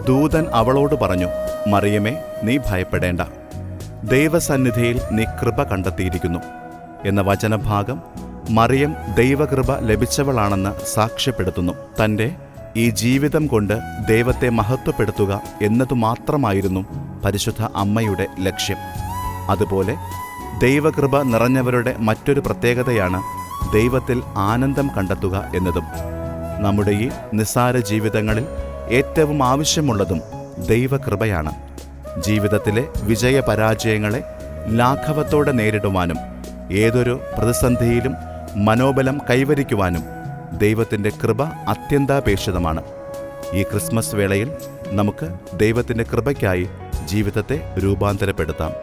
ദൂതൻ അവളോട് പറഞ്ഞു, മറിയമേ, നീ ഭയപ്പെടേണ്ട, ദൈവസന്നിധിയിൽ നീ കൃപ കണ്ടെത്തിയിരിക്കുന്നു എന്ന വചനഭാഗം മറിയം ദൈവകൃപ ലഭിച്ചവളാണെന്ന് സാക്ഷ്യപ്പെടുത്തുന്നു. തൻ്റെ ഈ ജീവിതം കൊണ്ട് ദൈവത്തെ മഹത്വപ്പെടുത്തുക എന്നതുമാത്രമായിരുന്നു പരിശുദ്ധ അമ്മയുടെ ലക്ഷ്യം. അതുപോലെ ദൈവകൃപ നിറഞ്ഞവരുടെ മറ്റൊരു പ്രത്യേകതയാണ് ദൈവത്തിൽ ആനന്ദം കണ്ടെത്തുക എന്നതും. നമ്മുടെ ഈ നിസ്സാര ജീവിതങ്ങളിൽ ഏറ്റവും ആവശ്യമുള്ളതും ദൈവകൃപയാണ്. ജീവിതത്തിലെ വിജയപരാജയങ്ങളെ ലാഘവത്തോടെ നേരിടുവാനും ഏതൊരു പ്രതിസന്ധിയിലും മനോബലം കൈവരിക്കുവാനും ദൈവത്തിൻ്റെ കൃപ അത്യന്താപേക്ഷിതമാണ്. ഈ ക്രിസ്മസ് വേളയിൽ നമുക്ക് ദൈവത്തിൻ്റെ കൃപയ്ക്കായി ജീവിതത്തെ രൂപാന്തരപ്പെടുത്താം.